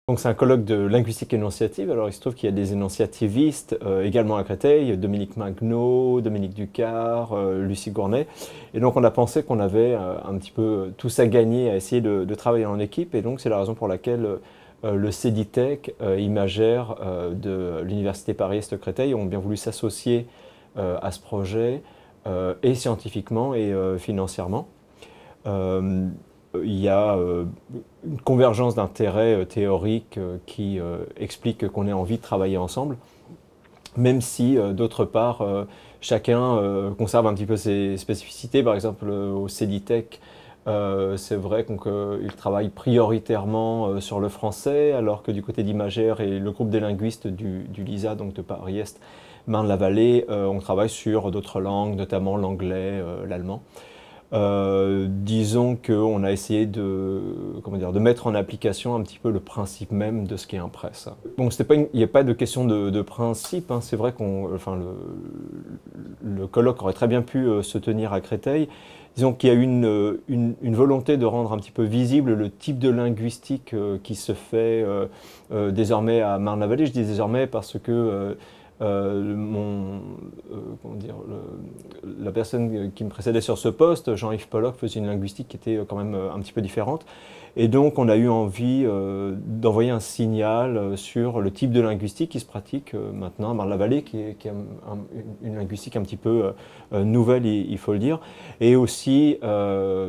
Donc c'est un colloque de linguistique énonciative. Alors il se trouve qu'il y a des énonciativistes également à Créteil, Dominique Magnaud, Dominique Ducard, Lucie Gournay. Et donc on a pensé qu'on avait un petit peu tous à gagner à essayer de travailler en équipe. Et donc c'est la raison pour laquelle le CEDITEC, Imagère de l'Université Paris-Est Créteil ont bien voulu s'associer à ce projet, et scientifiquement et financièrement. Il y a une convergence d'intérêts théoriques qui explique qu'on ait envie de travailler ensemble, même si d'autre part chacun conserve un petit peu ses spécificités. Par exemple au CEDITEC, c'est vrai qu'il travaille prioritairement sur le français, alors que du côté d'Imagère et le groupe des linguistes du LISA, donc de Paris-Est, Marne-la-Vallée, on travaille sur d'autres langues, notamment l'anglais, l'allemand. Disons qu'on a essayé de mettre en application un petit peu le principe même de ce qu'est un presse. Bon, il n'y a pas de question de principe, hein. C'est vrai le colloque aurait très bien pu se tenir à Créteil. Disons qu'il y a une volonté de rendre un petit peu visible le type de linguistique qui se fait désormais à Marne-la-Vallée. Je dis désormais parce que la personne qui me précédait sur ce poste, Jean-Yves Pollock, faisait une linguistique qui était quand même un petit peu différente. Et donc on a eu envie d'envoyer un signal sur le type de linguistique qui se pratique maintenant à Marne-la-Vallée, qui est une linguistique un petit peu nouvelle, il faut le dire. Et aussi,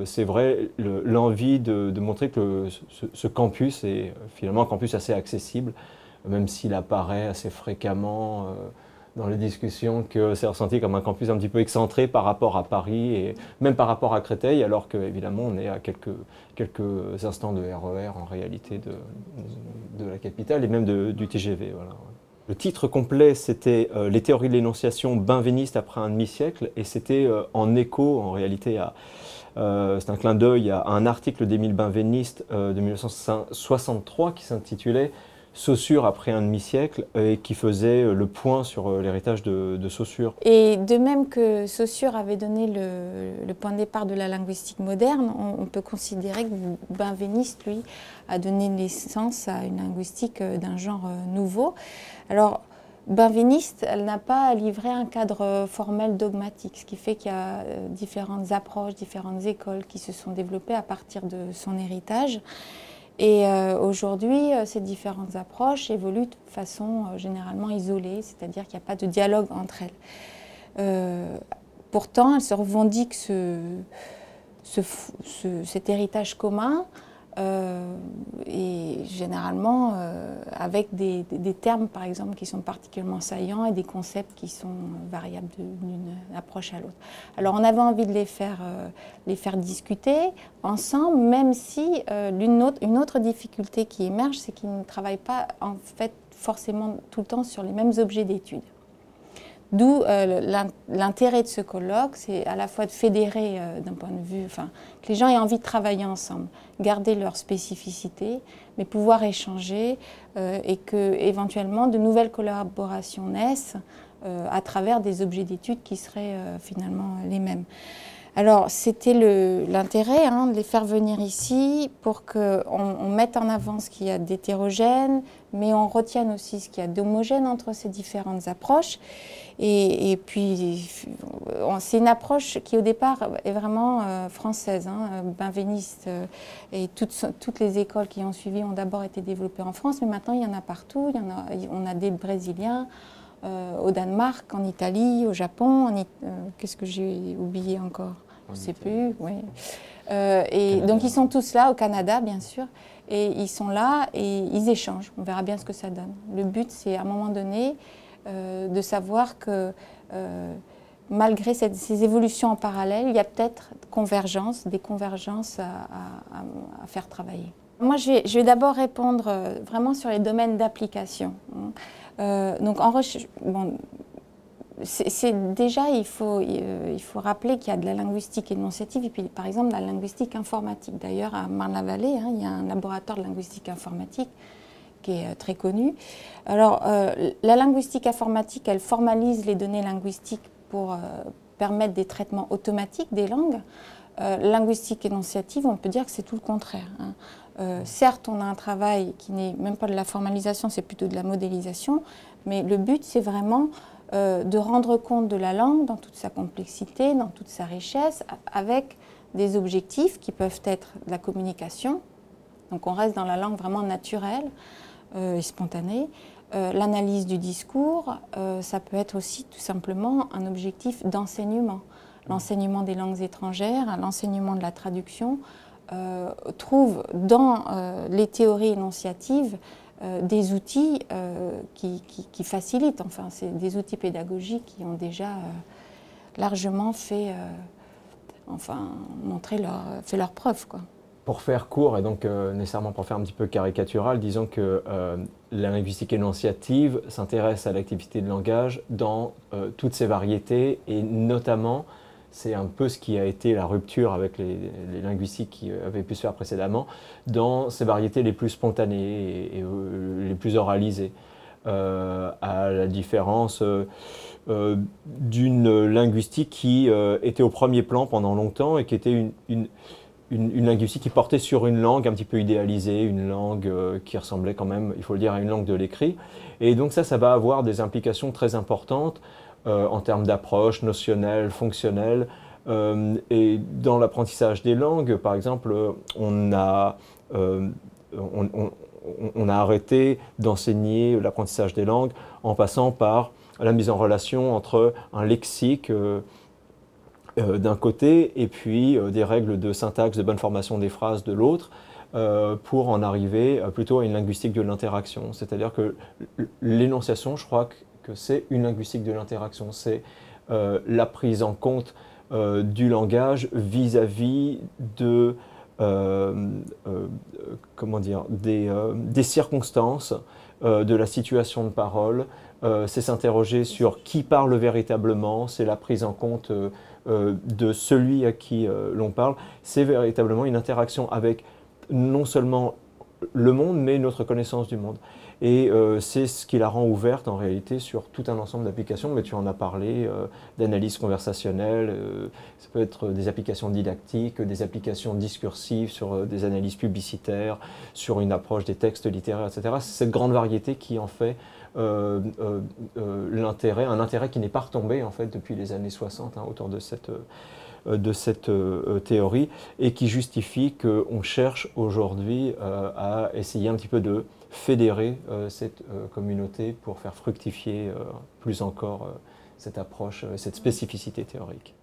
c'est vrai, l'envie de montrer que ce campus est finalement un campus assez accessible, même s'il apparaît assez fréquemment dans les discussions que c'est ressenti comme un campus un petit peu excentré par rapport à Paris et même par rapport à Créteil, alors qu'évidemment on est à quelques instants de RER en réalité de la capitale et même du TGV. Voilà. Le titre complet, c'était Les théories de l'énonciation benveniste après un demi-siècle, et c'était en écho en réalité c'est un clin d'œil à un article d'Émile Benveniste de 1963 qui s'intitulait Saussure après un demi-siècle, et qui faisait le point sur l'héritage de Saussure. Et de même que Saussure avait donné le point de départ de la linguistique moderne, on peut considérer que Benveniste, lui, a donné naissance à une linguistique d'un genre nouveau. Alors, Benveniste, elle n'a pas livré un cadre formel dogmatique, ce qui fait qu'il y a différentes approches, différentes écoles qui se sont développées à partir de son héritage. Et aujourd'hui, ces différentes approches évoluent de façon généralement isolée, c'est-à-dire qu'il n'y a pas de dialogue entre elles. Pourtant, elles se revendiquent cet héritage commun, et généralement avec des termes, par exemple, qui sont particulièrement saillants et des concepts qui sont variables d'une approche à l'autre. Alors on avait envie de les faire discuter ensemble, même si une autre difficulté qui émerge, c'est qu'ils ne travaillent pas en fait forcément tout le temps sur les mêmes objets d'études. D'où l'intérêt de ce colloque, c'est à la fois de fédérer d'un point de vue, que les gens aient envie de travailler ensemble, garder leur spécificité, mais pouvoir échanger et que éventuellement de nouvelles collaborations naissent à travers des objets d'études qui seraient finalement les mêmes. Alors c'était l'intérêt de les faire venir ici pour qu'on mette en avant ce qu'il y a d'hétérogène, mais on retienne aussi ce qu'il y a d'homogène entre ces différentes approches. Et puis c'est une approche qui au départ est vraiment française. Benveniste et toutes les écoles qui ont suivi ont d'abord été développées en France, mais maintenant il y en a partout. On a des Brésiliens au Danemark, en Italie, au Japon. Qu'est-ce que j'ai oublié encore? Je ne sais plus. Oui. Et donc ils sont tous là, au Canada bien sûr, et ils sont là et ils échangent. On verra bien ce que ça donne. Le but, c'est à un moment donné de savoir que malgré ces évolutions en parallèle, il y a peut-être des convergences à faire travailler. Moi, je vais d'abord répondre vraiment sur les domaines d'application. Donc en recherche, déjà, il faut rappeler qu'il y a de la linguistique énonciative et puis, par exemple, de la linguistique informatique. D'ailleurs, à Marne-la-Vallée, il y a un laboratoire de linguistique informatique qui est très connu. Alors, la linguistique informatique, elle formalise les données linguistiques pour permettre des traitements automatiques des langues. Linguistique énonciative, on peut dire que c'est tout le contraire, hein. Certes, on a un travail qui n'est même pas de la formalisation, c'est plutôt de la modélisation, mais le but, c'est vraiment de rendre compte de la langue dans toute sa complexité, dans toute sa richesse, avec des objectifs qui peuvent être la communication, donc on reste dans la langue vraiment naturelle et spontanée, l'analyse du discours, ça peut être aussi tout simplement un objectif d'enseignement. L'enseignement des langues étrangères, l'enseignement de la traduction, trouve dans les théories énonciatives des outils qui facilitent, enfin c'est des outils pédagogiques qui ont déjà largement fait, fait leur preuve, quoi. Pour faire court et donc nécessairement pour faire un petit peu caricatural, disons que la linguistique énonciative s'intéresse à l'activité de langage dans toutes ses variétés et notamment, c'est un peu ce qui a été la rupture avec les linguistiques qui avaient pu se faire précédemment, dans ses variétés les plus spontanées et les plus oralisées. À la différence d'une linguistique qui était au premier plan pendant longtemps et qui était une linguistique qui portait sur une langue un petit peu idéalisée, une langue qui ressemblait quand même, il faut le dire, à une langue de l'écrit. Et donc ça va avoir des implications très importantes en termes d'approche notionnelle, fonctionnelle. Et dans l'apprentissage des langues, par exemple, on a arrêté d'enseigner l'apprentissage des langues en passant par la mise en relation entre un lexique d'un côté et puis des règles de syntaxe, de bonne formation des phrases de l'autre, pour en arriver plutôt à une linguistique de l'interaction. C'est-à-dire que l'énonciation, je crois que c'est une linguistique de l'interaction, c'est la prise en compte du langage vis-à-vis de comment dire, des circonstances, de la situation de parole, c'est s'interroger sur qui parle véritablement, c'est la prise en compte de celui à qui l'on parle, c'est véritablement une interaction avec non seulement le monde, mais notre connaissance du monde. Et c'est ce qui la rend ouverte en réalité sur tout un ensemble d'applications, mais tu en as parlé, d'analyse conversationnelle, ça peut être des applications didactiques, des applications discursives sur des analyses publicitaires, sur une approche des textes littéraires, etc. C'est cette grande variété qui en fait l'intérêt, un intérêt qui n'est pas retombé en fait depuis les années 60 hein, autour de cette théorie et qui justifie qu'on cherche aujourd'hui à essayer un petit peu de fédérer cette communauté pour faire fructifier plus encore cette approche, cette spécificité théorique.